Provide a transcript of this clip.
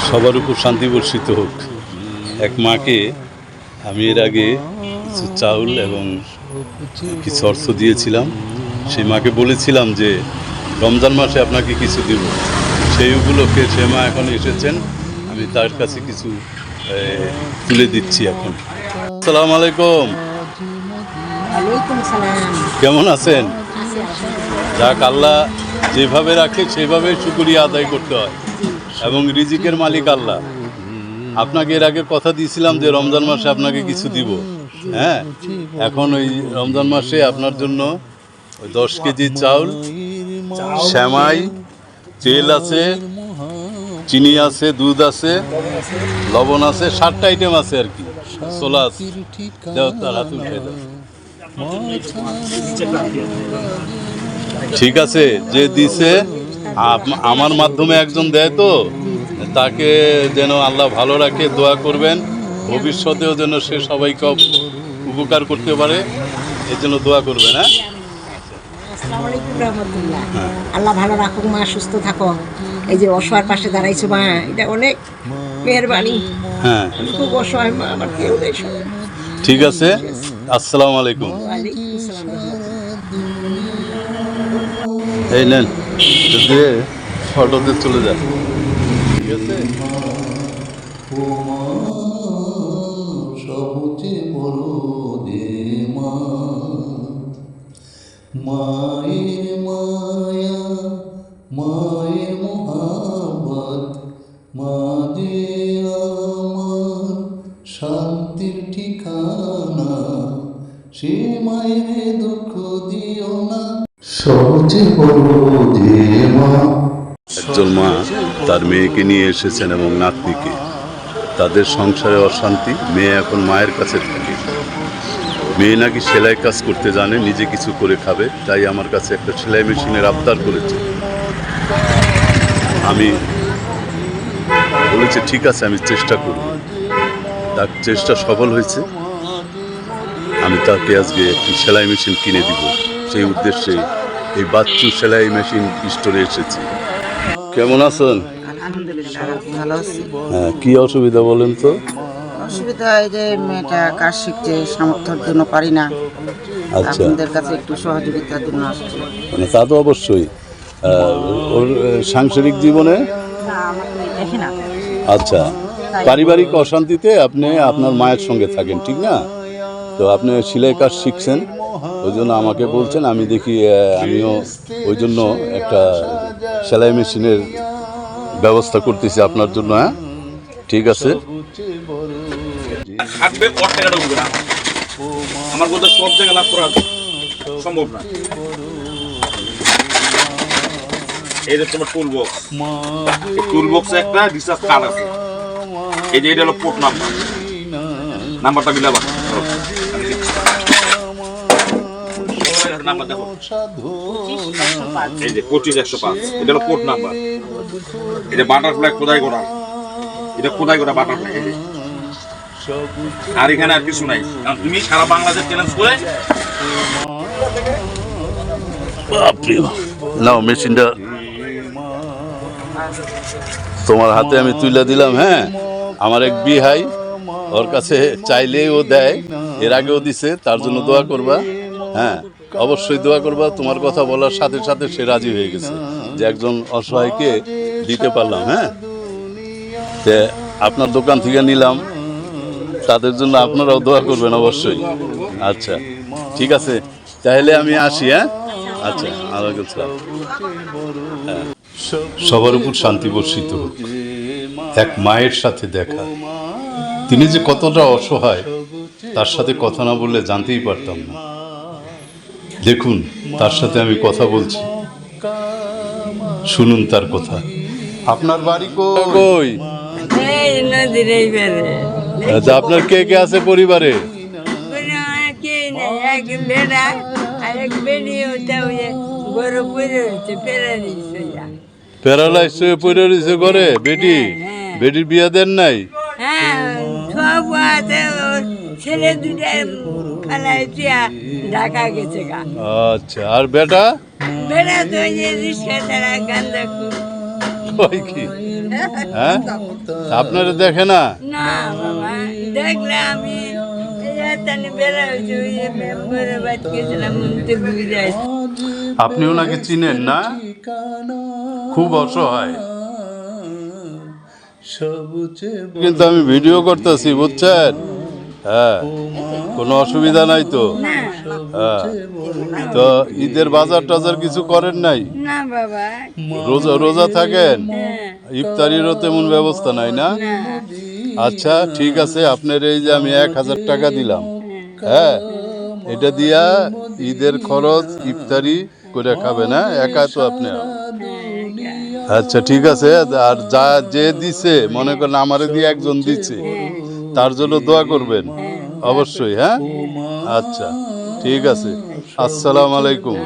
সবার উপর শান্তি বর্ষিত হোক। এক মাকে আমি এর আগে কিছু চাউল এবং কিছু অর্থ দিয়েছিলাম। সেই মাকে বলেছিলাম যে রমজান মাসে আপনাকে কিছু দেব। সেই উপলক্ষে সে মা এখন এসেছেন, আমি তার কাছে কিছু তুলে দিচ্ছি এখন। আসসালামু আলাইকুম। কেমন আছেন? যাক, আল্লাহ যেভাবে রাখে সেভাবে শুকরিয়া আদায় করতে হয়, এবং রিজিকের মালিক আল্লাহ। আপনাকে এর আগে কথা দিয়েছিলাম যে রমজান মাসে আপনাকে কিছু দিব। হ্যাঁ, এখন ওই রমজান মাসে আপনার জন্য ওই 10 কেজি চাউল, সেমাই, তেল আছে, চিনি আছে, দুধ আছে, লবণ আছে, 7টা আইটেম আছে আর কি, ছোলা আছে। দাও, তার হাতে উঠে দাও। ঠিক আছে, যে দিছে আমার মাধ্যমে একজন দেয়, তো তাকে যেন আল্লাহ ভালো রাখে, দোয়া করবেন। ভবিষ্যতেও যেন সে সবাইকে উপকার করতে পারে, এর জন্য দোয়া করবেন। হ্যাঁ, আসসালামু আলাইকুম রহমতুল্লাহ। আল্লাহ ভালো রাখুক, মা সুস্থ থাকো। এই যে অসহায়ের পাশে দাঁড়াইছো মা, এটা অনেক মেহেরবানি। হ্যাঁ, খুব অসহায় মা, আমার কেউ নেই। ঠিক আছে, আসসালামু আলাইকুম। ওয়ালাইকুম আসসালাম। এই নেন, দিয়ে ফটোতে চলে যান। ঠিক আছে, সবচেয়ে বড় দে মা, মায়ের মায়া, মায়ের মোহাব্বত, মা যে আমার শান্তির ঠিকানা, সে মায়ের দুঃখ দিও না। সবচেয়ে বড় দে মা। একজন মা তার মেয়েকে নিয়ে এসেছেন এবং নাতনিকে। তাদের সংসারে অশান্তি, মেয়ে এখন মায়ের কাছে থাকে। মেয়ে নাকি সেলাই কাজ করতে জানে, নিজে কিছু করে খাবে, তাই আমার কাছে একটা সেলাই মেশিনের আবদার করেছে। আমি বলেছি ঠিক আছে, আমি চেষ্টা করব। তার চেষ্টা সফল হয়েছে। আমি তাকে আজকে একটি সেলাই মেশিন কিনে দিব, সেই উদ্দেশ্যে এই বাচ্চু সেলাই মেশিন স্টোরে এসেছি। কেমন আছেন? আলহামদুলিল্লাহ ভালো আছি। হ্যাঁ, কি অসুবিধা বলেন তো? অসুবিধা এই যে মেয়েটা কাজ শিখছে, সামর্থ্যের জন্য পারি না। আচ্ছা, আপনাদের কাছে একটু সহযোগিতার জন্য আসছি। মানে তা তো অবশ্যই। ওর সাংসারিক জীবনে, আচ্ছা, পারিবারিক অশান্তিতে আপনি আপনার মায়ের সঙ্গে থাকেন, ঠিক না? তো আপনি সেলাই কাজ শিখছেন, ওই জন্য আমাকে বলছেন। আমি দেখি আমিও ওই জন্য একটা সেলাই মেশিনের ব্যবস্থা করতেছি আপনার জন্য। হ্যাঁ, ঠিক আছে। আমার বলতে সব জায়গায় লাভ করা সম্ভব না। এই যে তোমার টুল বক্স, টুল বক্সে একটা রিসার্চ কার্ড আছে। এই যে এটা হলো পোর্ট নাম্বার, নাম্বারটা মিলাবা। নাম্বার দেখো, এই যে 25-105, এটা হলো পোর্ট নাম্বার। এটা বাটারফ্লাই খোদাই করা, এটা খোদাই করা বাটারফ্লাই। আর এখানে আর কিছু নাই, কারণ তুমি সারা বাংলাদেশ চ্যালেঞ্জ করে নাও মেশিনটা তোমার হাতে আমি তুলে দিলাম। হ্যাঁ, আমার এক বিহাই, ওর কাছে চাইলেই ও দেয়, এর আগেও দিছে, তার জন্য দোয়া করবা। হ্যাঁ, অবশ্যই দোয়া করবা। তোমার কথা বলার সাথে সাথে সে রাজি হয়ে গেছে যে একজন অসহায়কে দিতে পারলাম। হ্যাঁ, তে আপনার দোকান থেকে নিলাম, তাদের জন্য আপনারাও দোয়া করবেন অবশ্যই। আচ্ছা, ঠিক আছে, তাহলে আমি আসি। হ্যাঁ, আচ্ছা, ওয়ালাইকুম আসসালাম। হ্যাঁ, সবার উপর শান্তি বর্ষিত হোক। এক মায়ের সাথে দেখা, তিনি যে কতটা অসহায় তার সাথে কথা না বললে জানতেই পারতাম না। দেখুন, তার সাথে আমি কথা বলছি, শুনুন তার কথা। আপনার বাড়ি কই? আচ্ছা, আপনার কে কে আছে পরিবারে? প্যারালাইজ হয়ে পড়ে রয়েছে ঘরে। বেটি, বেটির বিয়ে দেন নাই? ছেলে দুটা ঢাকা গেছে। আচ্ছা, আর বেটা? বেটা তো রিক্সা ছাড়া গান্দা হয় কি? হ্যাঁ, আপনারা দেখে না? না বাবা, দেখলে আমি বেড়া হয়েছে, ওই যে মেম্বারের বাড়িতে গেছিলাম, মন্দির ঘুরে আসছি। আপনি ওনাকে চিনেন না? খুব অসহায়, সবচেয়ে কিন্তু আমি ভিডিও করতেছি, বুঝছেন? হ্যাঁ, কোনো অসুবিধা নাই তো? হ্যাঁ, তো ঈদের বাজার টাজার কিছু করেন নাই? না বাবা, রোজা রোজা থাকেন? ইফতারিরও তেমন ব্যবস্থা নাই না? আচ্ছা ঠিক আছে, আপনার এই যে আমি 1,000 টাকা দিলাম, হ্যাঁ, এটা দিয়া ঈদের খরচ ইফতারি করে খাবেন। হ্যাঁ, একা তো আপনি। আচ্ছা ঠিক আছে, আর যা যে দিছে, মনে করেন আমারে দিয়ে একজন দিচ্ছে, তার জন্য দোয়া করবেন অবশ্যই। হ্যাঁ, আচ্ছা ঠিক আছে, আসসালামু আলাইকুম।